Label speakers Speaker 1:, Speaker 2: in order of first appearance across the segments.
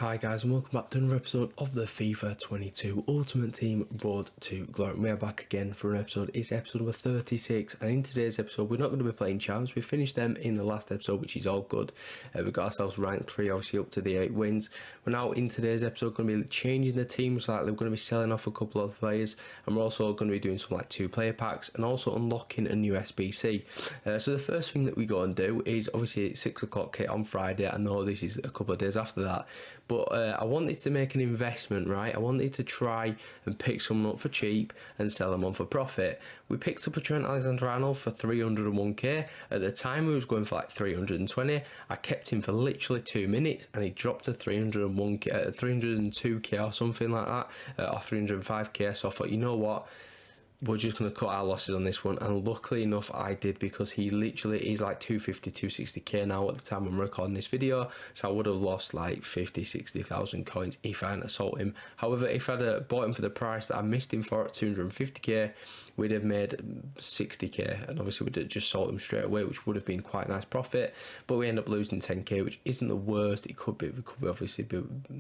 Speaker 1: Hi guys and welcome back to another episode of the FIFA 22 Ultimate Team Road to Glory. We are back again for an episode. It's episode number 36 and in today's episode we're not going to be playing champs. We finished them in the last episode, which is all good. We got ourselves ranked 3, obviously up to the 8 wins. We're now in today's episode going to be changing the team slightly. We're going to be selling off a couple of players and we're also going to be doing some like 2 player packs and also unlocking a new SBC. So the first thing that we go and do is obviously it's 6 o'clock kit on Friday. I know this is a couple of days after that, but I wanted to make an investment, right? I wanted to try and pick someone up for cheap and sell them on for profit. We picked up a Trent Alexander-Arnold for 301k. At the time he was going for like 320. I kept him for literally 2 minutes and he dropped to 301k, 302k or something like that, or 305k. So I thought, you know what? We're just going to cut our losses on this one, and luckily enough I did, because he literally is like 250, 260k now at the time I'm recording this video, so I would have lost like 50, 60,000 coins if I hadn't sold him. However, if I'd bought him for the price that I missed him for at 250k, we'd have made 60k, and obviously we'd have just sold him straight away, which would have been quite a nice profit, but we end up losing 10k, which isn't the worst. It could be obviously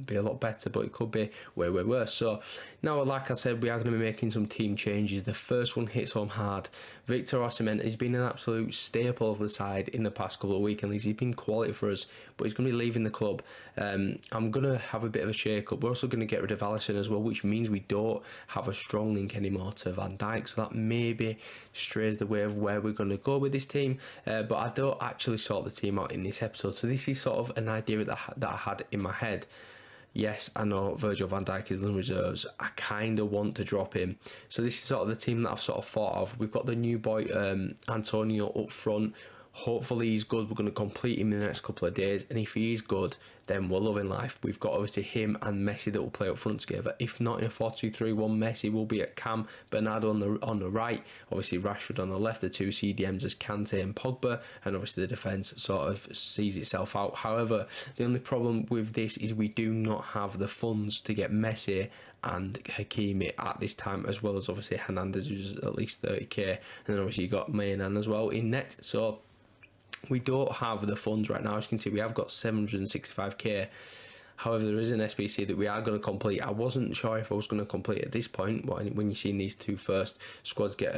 Speaker 1: be a lot better, but it could be way worse. So now, like I said, we are going to be making some team changes. The first one hits home hard. Victor Osimhen has been an absolute staple of the side in the past couple of weekends. He's been quality for us, but he's going to be leaving the club. I'm going to have a bit of a shake up. We're also going to get rid of Alisson as well, which means we don't have a strong link anymore to Van Dijk, so that maybe strays the way of where we're going to go with this team. But I don't actually sort the team out in this episode, so this is sort of an idea that I had in my head. Yes, I know Virgil van Dijk is in the reserves. I kind of want to drop him. So this is sort of the team that I've sort of thought of. We've got the new boy, Antonio, up front. Hopefully he's good. We're going to complete him in the next couple of days, and if he is good, then we're loving life. We've got obviously him and Messi that will play up front together. If not in a 4-2-3-1, Messi will be at Cam, Bernardo on the right, obviously Rashford on the left, the 2 CDMs as Kante and Pogba, and obviously the defence sort of sees itself out. However, the only problem with this is we do not have the funds to get Messi and Hakimi at this time, as well as obviously Hernandez, who's at least 30k, and then obviously you got Mainan as well in net. So we don't have the funds right now. As you can see, we have got 765k. However, there is an SBC that we are going to complete. I wasn't sure if I was going to complete at this point, but when you've seen these 2 first squads get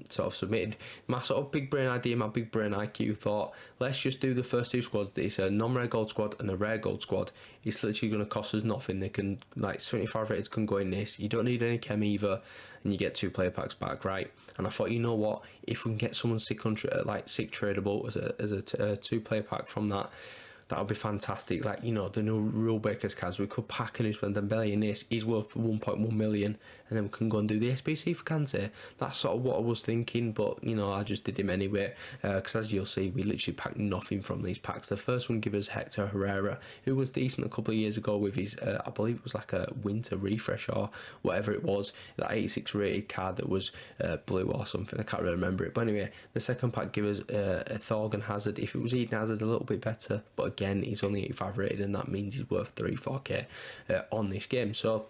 Speaker 1: sort of submitted, my sort of big brain idea, my big brain IQ thought, let's just do the first 2 squads. It's a non-rare gold squad and a rare gold squad. It's literally going to cost us nothing. They can, like, 75 rated can go in this. You don't need any chem either, and you get 2 player packs back, right? And I thought, you know what, if we can get someone sick tradable as a 2 player pack from that, that would be fantastic. Like, you know, the new rule breakers cards, we could pack an Usman Dembele in this. He's worth 1.1 million, and then we can go and do the SBC for Kante. That's sort of what I was thinking, but you know, I just did him anyway, because as you'll see, we literally packed nothing from these packs. The first one gave us Hector Herrera, who was decent a couple of years ago with his I believe it was like a winter refresh or whatever it was, that 86 rated card that was blue or something. I can't really remember it, but anyway, the second pack gave us a Thorgan Hazard. If it was Eden Hazard, a little bit better, but again, he's only 85 rated, and that means he's worth 3-4k on this game. So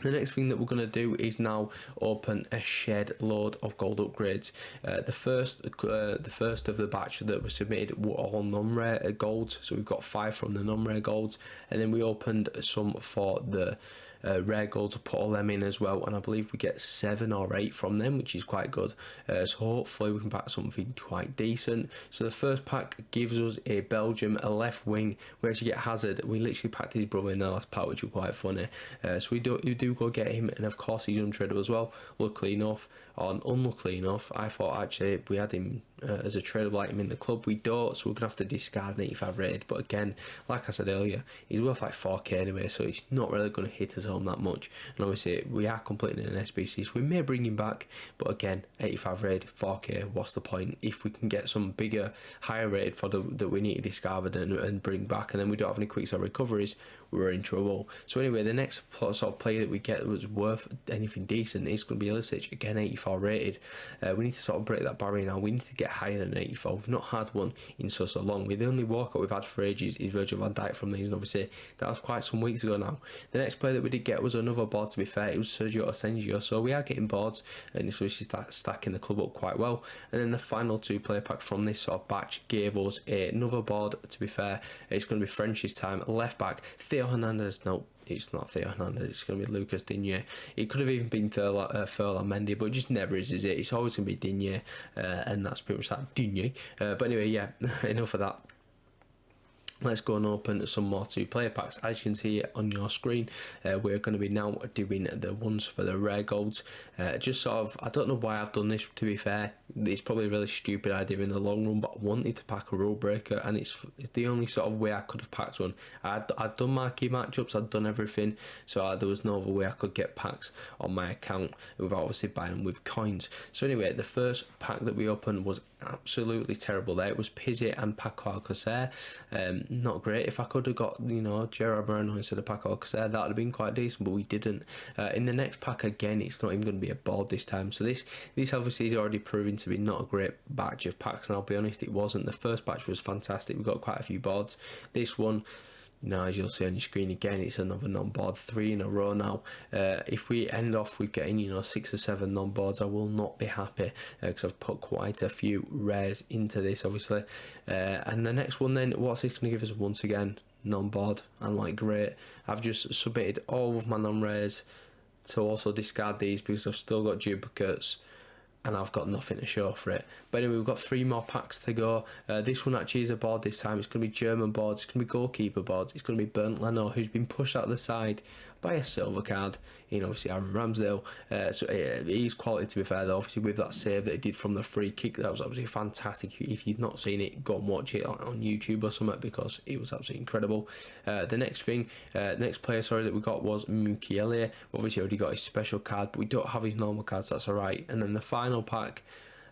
Speaker 1: the next thing that we're going to do is now open a shed load of gold upgrades. The first of the batch that was submitted were all non-rare golds, so we've got 5 from the non-rare golds, and then we opened some for the rare gold to put all them in as well, and I believe we get 7 or 8 from them, which is quite good. So hopefully we can pack something quite decent. So the first pack gives us a Belgium, a left wing. We actually get Hazard. We literally packed his brother in the last pack, which was quite funny. So we do go get him, and of course he's untradeable as well. Luckily enough, or unluckily enough, I thought actually we had him as a tradable item in the club. We don't, so we're gonna have to discard an 85 rated. But again, like I said earlier, he's worth like 4k anyway, so it's not really going to hit us home that much. And obviously we are completing an SBC, so we may bring him back, but again, 85 rated, 4k, what's the point? If we can get some bigger, higher rated for that we need to discard and bring back, and then we don't have any quick sell recoveries, we're in trouble. So anyway, the next sort of player that we get that was worth anything decent is going to be Ilicic, again 84 rated. We need to sort of break that barrier now. We need to get get higher than 84. We've not had one in so long. The only walkout we've had for ages is Virgil van Dijk from these, and obviously that was quite some weeks ago now. The next player that we did get was another board, to be fair. It was Sergio Asensio, so we are getting boards, and it's obviously stacking the club up quite well. And then the final 2 player packs from this sort of batch gave us another board, to be fair. It's going to be French this time. Left back, Theo Hernandez. No, it's not Theo Hernandez, it's going to be Lucas Digne. It could have even been Ferland Mendy, but it just never is it? It's always going to be Digne, and that's pretty much that, Digne. But anyway, yeah, enough of that. Let's go and open some more 2 player packs. As you can see on your screen, we're going to be now doing the ones for the rare golds. Just sort of, I don't know why I've done this, to be fair. It's probably a really stupid idea in the long run, but I wanted to pack a rule breaker, and it's the only sort of way I could have packed one. I'd done marquee matchups, I'd done everything, so there was no other way I could get packs on my account without obviously buying them with coins. So anyway, the first pack that we opened was absolutely terrible there. It was Pizzi and Paco Alcacer. Not great. If I could have got, you know, Gerard Moreno instead of Paco Alcacer, that would have been quite decent, but we didn't. In the next pack, again, it's not even going to be a board this time. So this obviously is already proving to be not a great batch of packs, and I'll be honest, it wasn't. The first batch was fantastic. We got quite a few boards. This one, now, as you'll see on your screen again, it's another non-board, 3 in a row now. If we end off with getting, you know, 6 or 7 non-boards, I will not be happy, because I've put quite a few rares into this, obviously. And the next one then, what's this going to give us once again? Non-board, and like, great. I've just submitted all of my non-rares to also discard these because I've still got duplicates, and I've got nothing to show for it. But anyway, we've got 3 more packs to go. This one actually is a board this time. It's going to be German boards, it's going to be goalkeeper boards, it's going to be Bernd Leno, who's been pushed out of the side by a silver card in obviously Aaron Ramsdale. So he's quality, to be fair, though. Obviously with that save that he did from the free kick, that was absolutely fantastic. If you've not seen it, go and watch it on YouTube or something, because it was absolutely incredible. The next player that we got was Mukiele. Obviously already got his special card, but we don't have his normal cards, that's alright. And then the final pack,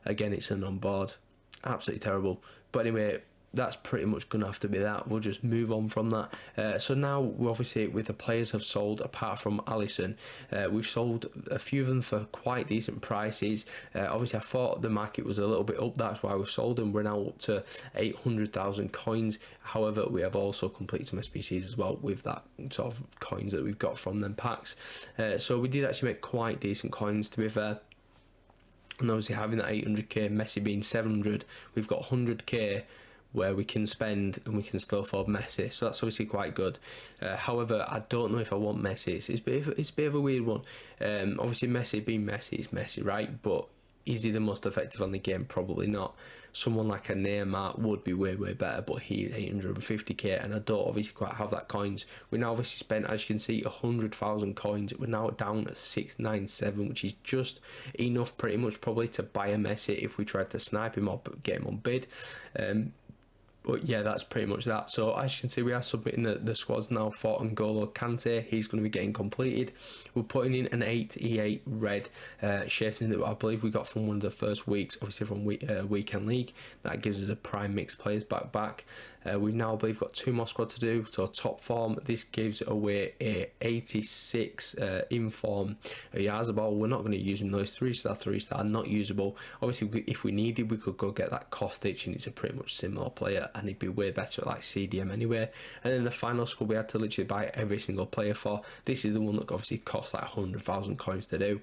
Speaker 1: again, it's a non-board. Absolutely terrible. But anyway, that's pretty much going to have to be that. We'll just move on from that. So now, we obviously, with the players have sold, apart from Alisson, we've sold a few of them for quite decent prices. Obviously, I thought the market was a little bit up, that's why we've sold them. We're now up to 800,000 coins. However, we have also completed some SBCs as well with that sort of coins that we've got from them packs. So we did actually make quite decent coins, to be fair. And obviously, having that 800k, Messi being 700, we've got 100k where we can spend and we can still afford Messi, so that's obviously quite good. However, I don't know if I want Messi. It's a bit of a weird one. Obviously, Messi being Messi is Messi, right? But is he the most effective on the game? Probably not. Someone like a Neymar would be way better, but he's 850k, and I don't obviously quite have that coins. We now obviously spent, as you can see, 100,000 coins. We're now down at 697, which is just enough, pretty much, probably to buy a Messi if we tried to snipe him or get him on bid. But yeah, that's pretty much that. So as you can see, we are submitting the squads now for N'GOLO Kante. He's going to be getting completed. We're putting in an 8E8 red Chesney that I believe we got from one of the first weeks, obviously from Weekend League. That gives us a prime mixed players back. We now, I believe, got 2 more squad to do. So top form, this gives away a 86 inform Yazabal. We're not going to use him. Those 3-star, not usable. Obviously, if we needed, we could go get that Kostic, and it's a pretty much similar player, and he'd be way better at like CDM anyway. And then the final squad we had to literally buy every single player for. This is the one that obviously costs like 100,000 coins to do.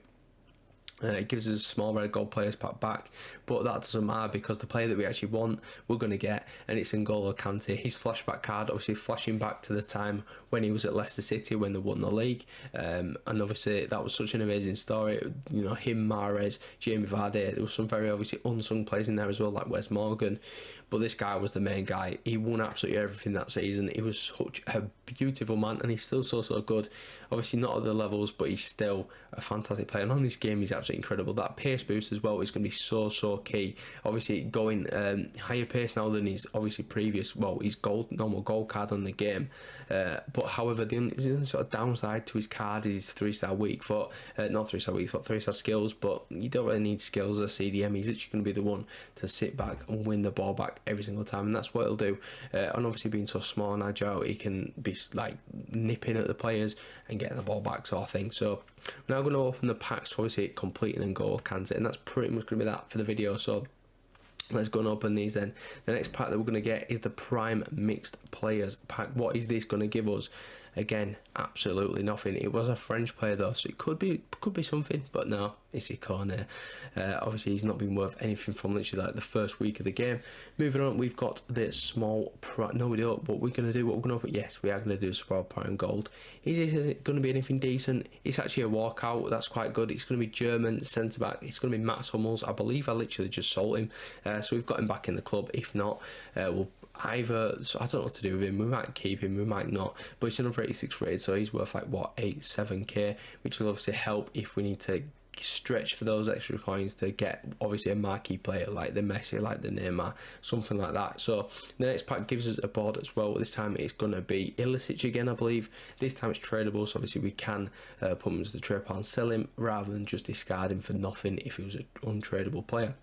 Speaker 1: It gives us a small red gold players pack back, but that doesn't matter because the player that we actually want, we're going to get, and it's N'GOLO Kante. His flashback card, obviously flashing back to the time when he was at Leicester City when they won the league, and obviously that was such an amazing story. You know, him, Mahrez, Jamie Vardy, there was some very obviously unsung players in there as well, like Wes Morgan, but this guy was the main guy. He won absolutely everything that season. He was such a beautiful man, and he's still so good. Obviously not at the levels, but he's still a fantastic player, and on this game he's absolutely incredible. That pace boost as well is going to be so key. Obviously going higher pace now than his obviously previous, well, his normal gold card on the game, but however the only sort of downside to his card is his 3-star weak foot, not 3-star weak foot, 3-star skills, but you don't really need skills as a CDM. He's literally going to be the one to sit back and win the ball back every single time, and that's what he'll do. And obviously being so small and agile, he can be like nipping at the players and getting the ball back, sort of thing. So we're now going to open the packs to obviously completing N'GOLO Kante, and that's pretty much going to be that for the video. So Let's go and open these then. The next pack that we're going to get is the Prime Mixed Players pack. What is this going to give us? Again, absolutely nothing. It was a French player though, so it could be something, but no, it's Ikone. Obviously, he's not been worth anything from literally like the first week of the game. Moving on, we've got the small no, we don't. What we're going to do, yes, we are going to do a small Prime Gold. Is it going to be anything decent? It's actually a walkout. That's quite good. It's going to be German centre back. It's going to be Mats Hummels. I believe I literally just sold him, so we've got him back in the club. If not, we'll either, so I don't know what to do with him. We might keep him, we might not, but it's another 86 rated, so he's worth like what, 87k, which will obviously help if we need to stretch for those extra coins to get obviously a marquee player like the Messi, like the Neymar, something like that. So the next pack gives us a board as well. This time it's going to be Ilicic again, I believe. This time it's tradable, so obviously we can put him as the trade pile and sell him rather than just discard him for nothing if he was an untradeable player.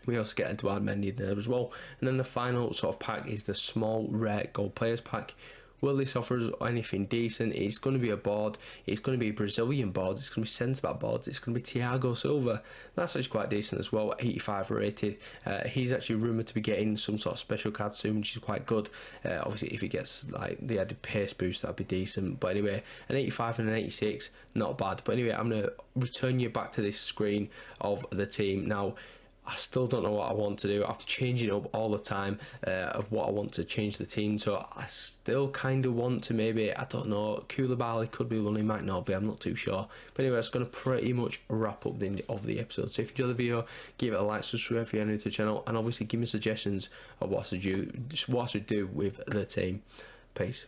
Speaker 1: We also get Edouard Mendy there as well. And then the final sort of pack is the small rare gold players pack. Will this offer us anything decent? It's going to be a board. It's going to be a Brazilian board. It's going to be centre-back boards. It's going to be Thiago Silva. That's actually quite decent as well. 85 rated. He's actually rumoured to be getting some sort of special card soon, which is quite good. Obviously, if he gets like the added pace boost, that'd be decent. But anyway, an 85 and an 86, not bad. But anyway, I'm going to return you back to this screen of the team now. I still don't know what I want to do. I'm changing up all the time of what I want to change the team. So I still kind of want to maybe, I don't know, Koulibaly could be one, he might not be, I'm not too sure. But anyway, that's going to pretty much wrap up the end of the episode. So if you enjoyed the video, give it a like, subscribe if you're new to the channel, and obviously give me suggestions of what I should do with the team. Peace.